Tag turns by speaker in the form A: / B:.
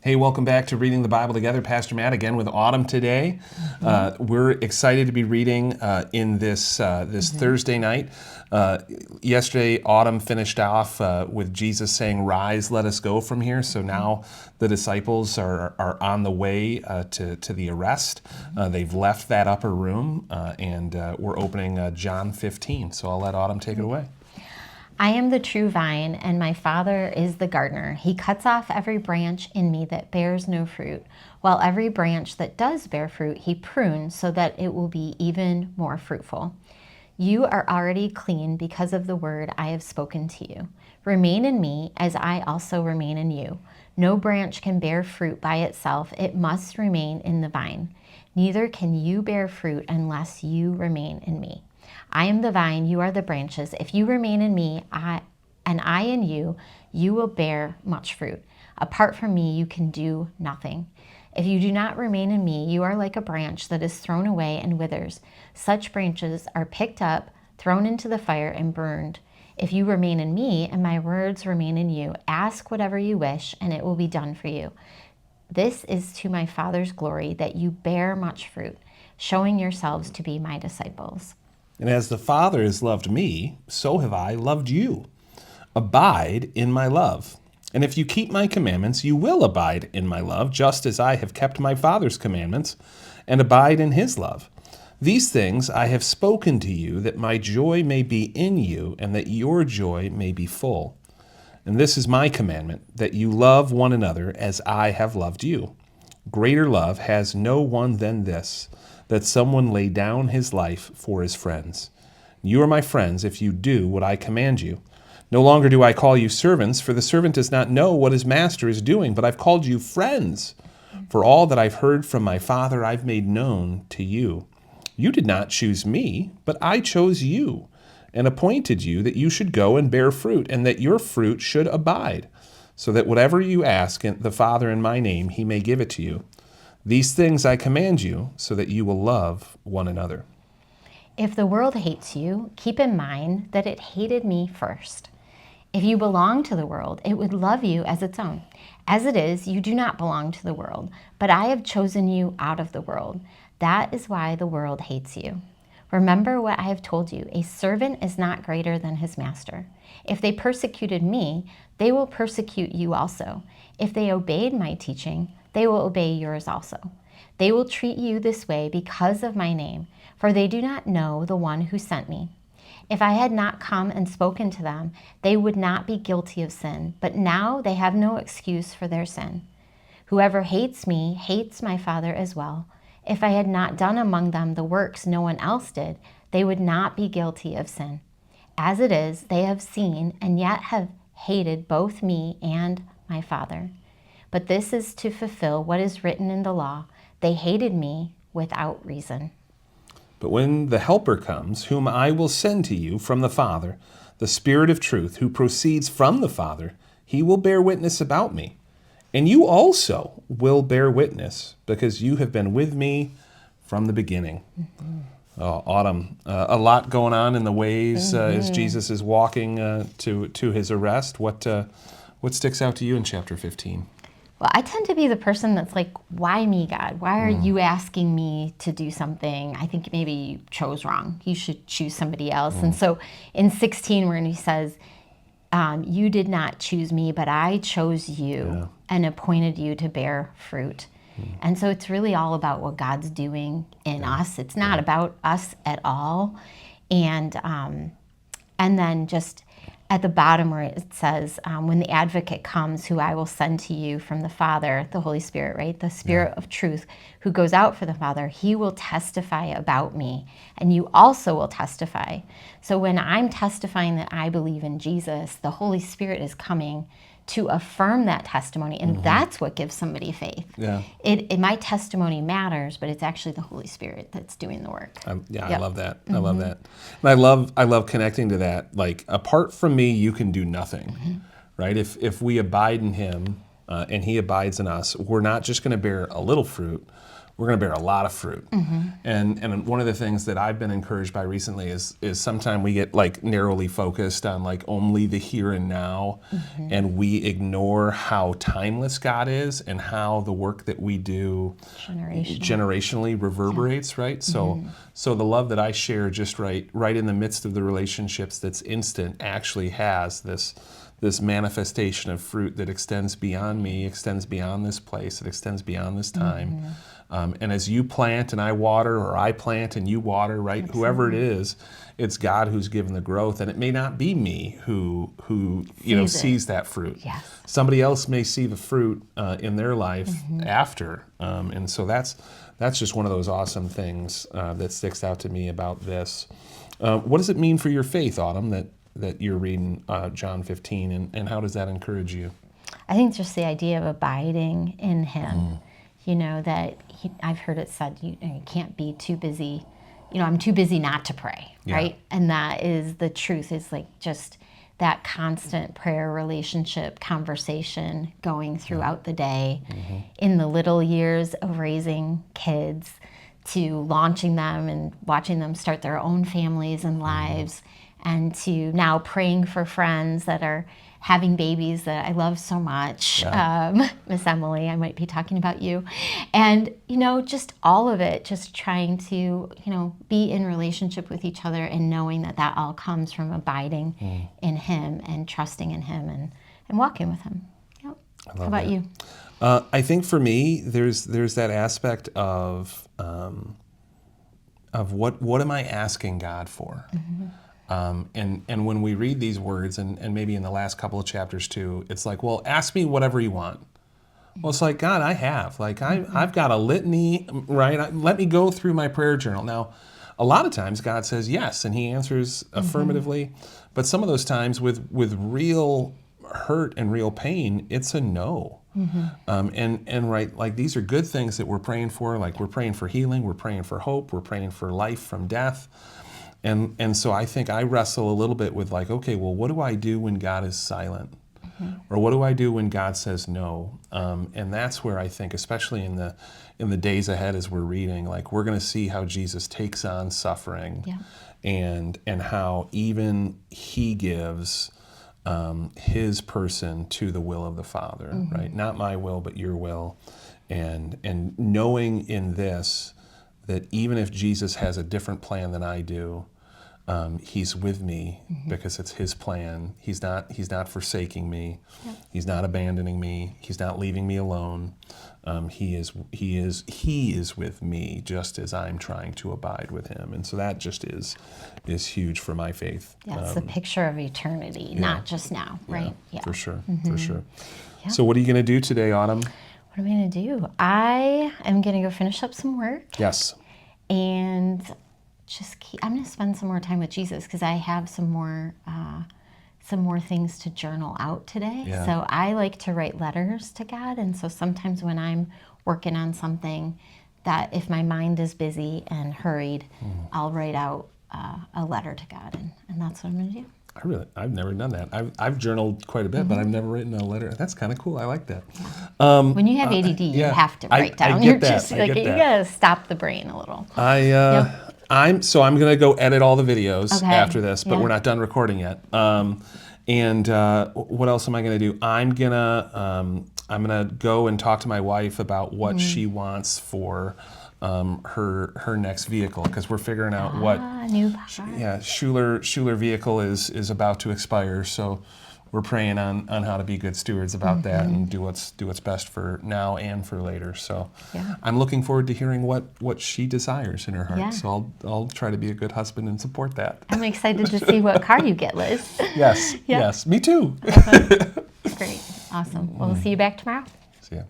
A: Hey, welcome back to Reading the Bible Together. Pastor Matt again with Autumn today. We're excited to be reading in this Thursday night. Yesterday, Autumn finished off with Jesus saying, "Rise, let us go from here." So now the disciples are on the way to the arrest. They've left that upper room, and we're opening John 15. So I'll let Autumn take it away.
B: I am the true vine, and my Father is the gardener. He cuts off every branch in me that bears no fruit, while every branch that does bear fruit he prunes so that it will be even more fruitful. You are already clean because of the word I have spoken to you. Remain in me as I also remain in you. No branch can bear fruit by itself. It must remain in the vine. Neither can you bear fruit unless you remain in me. I am the vine, you are the branches. If you remain in me, I in you, you will bear much fruit. Apart from me, you can do nothing. If you do not remain in me, you are like a branch that is thrown away and withers. Such branches are picked up, thrown into the fire, and burned. If you remain in me, and my words remain in you, ask whatever you wish, and it will be done for you. This is to my Father's glory, that you bear much fruit, showing yourselves to be my disciples.
A: And as the Father has loved me, so have I loved you. Abide in my love. And if you keep my commandments, you will abide in my love, just as I have kept my Father's commandments and abide in his love. These things I have spoken to you, that my joy may be in you, and that your joy may be full. And this is my commandment, that you love one another as I have loved you. Greater love has no one than this, that someone lay down his life for his friends. You are my friends if you do what I command you. No longer do I call you servants, for the servant does not know what his master is doing, but I've called you friends. For all that I've heard from my Father I've made known to you. You did not choose me, but I chose you, and appointed you that you should go and bear fruit, and that your fruit should abide, so that whatever you ask the Father in my name, he may give it to you. These things I command you, so that you will love one another.
B: If the world hates you, keep in mind that it hated me first. If you belong to the world, it would love you as its own. As it is, you do not belong to the world, but I have chosen you out of the world. That is why the world hates you. Remember what I have told you. A servant is not greater than his master. If they persecuted me, they will persecute you also. If they obeyed my teaching, they will obey yours also. They will treat you this way because of my name, for they do not know the one who sent me. If I had not come and spoken to them, they would not be guilty of sin, but now they have no excuse for their sin. Whoever hates me hates my Father as well. If I had not done among them the works no one else did, they would not be guilty of sin. As it is, they have seen and yet have hated both me and my Father. But this is to fulfill what is written in the law. They hated me without reason.
A: But when the Helper comes, whom I will send to you from the Father, the Spirit of truth, who proceeds from the Father, he will bear witness about me. And you also will bear witness, because you have been with me from the beginning. Autumn, a lot going on in the ways as Jesus is walking to his arrest. What sticks out to you in chapter 15?
B: Well, I tend to be the person that's like, why me, God? Why are you asking me to do something? I think maybe you chose wrong. You should choose somebody else. And so in 16, when he says, you did not choose me, but I chose you and appointed you to bear fruit. And so it's really all about what God's doing in us. It's not about us at all. And then just at the bottom where it says, when the advocate comes, who I will send to you from the Father, the Holy Spirit, right? The Spirit of truth who goes out for the Father, he will testify about me, and you also will testify. So when I'm testifying that I believe in Jesus, the Holy Spirit is coming to affirm that testimony, and that's what gives somebody faith.
A: Yeah.
B: My testimony matters, but it's actually the Holy Spirit that's doing the work.
A: I love that. I love that. And I love connecting to that. Like, apart from me, you can do nothing, right? If we abide in him and he abides in us, we're not just going to bear a little fruit. we're going to bear a lot of fruit. And one of the things that I've been encouraged by recently is sometimes we get like narrowly focused on like only the here and now, and we ignore how timeless God is and how the work that we do generationally reverberates, right? So the love that I share just right in the midst of the relationships that's instant actually has this manifestation of fruit that extends beyond me, extends beyond this place, it extends beyond this time. And as you plant and I water, or I plant and you water, right? Absolutely. Whoever it is, it's God who's given the growth, and it may not be me who sees that fruit. Yes. Somebody else may see the fruit in their life after, and so that's just one of those awesome things that sticks out to me about this. What does it mean for your faith, Autumn, that you're reading John 15, and how does that encourage you?
B: I think just the idea of abiding in Him. That I've heard it said, you can't be too busy. I'm too busy not to pray, right? And that is the truth. Is like just that constant prayer relationship, conversation going throughout the day, in the little years of raising kids, to launching them and watching them start their own families and lives, and to now praying for friends that are having babies that I love so much. Miss Emily, I might be talking about you. And, just all of it, just trying to, be in relationship with each other and knowing that all comes from abiding in Him and trusting in Him and walking with Him. Yep. How about you?
A: I think for me, there's that aspect of what am I asking God for? And when we read these words, and maybe in the last couple of chapters too, it's like, well, ask me whatever you want. Well, it's like, God, I have. Like, I've got a litany, right? Let me go through my prayer journal. Now, a lot of times God says yes, and He answers affirmatively. But some of those times with real hurt and real pain, it's a no. And right, like these are good things that we're praying for. Like we're praying for healing, we're praying for hope, we're praying for life from death. And so I think I wrestle a little bit with like, okay, well, what do I do when God is silent? Or what do I do when God says no? And that's where I think, especially in the days ahead as we're reading, like we're going to see how Jesus takes on suffering, and how even He gives His person to the will of the Father, right? Not my will, but your will. And knowing in this that even if Jesus has a different plan than I do, He's with me because it's His plan. He's not forsaking me. He's not abandoning me. He's not leaving me alone. He is with me just as I'm trying to abide with Him. And so that just is huge for my faith.
B: Yeah, it's the picture of eternity, not just now, right?
A: Yeah, for sure, for sure. Yeah. So what are you going to do today, Autumn?
B: What am I going to do? I am going to go finish up some work.
A: Yes.
B: And I'm going to spend some more time with Jesus because I have some more things to journal out today. Yeah. So I like to write letters to God. And so sometimes when I'm working on something, that if my mind is busy and hurried, I'll write out a letter to God. And that's what I'm going to do.
A: I've never done that. I've journaled quite a bit, but I've never written a letter. That's kind of cool. I like that. Yeah.
B: When you have ADD, you have to write down.
A: You're just like,
B: you gotta stop the brain a little.
A: I'm going to go edit all the videos after this, but we're not done recording yet. And what else am I going to do? I'm gonna go and talk to my wife about what she wants for her next vehicle, because we're figuring out what
B: new
A: Schuler vehicle is about to expire. So we're praying on how to be good stewards about that and do what's best for now and for later. So I'm looking forward to hearing what she desires in her heart. So I'll try to be a good husband and support that.
B: I'm excited to see what car you get, Liz.
A: Yes, me too.
B: Great, awesome. Well, we'll see you back tomorrow.
A: See ya.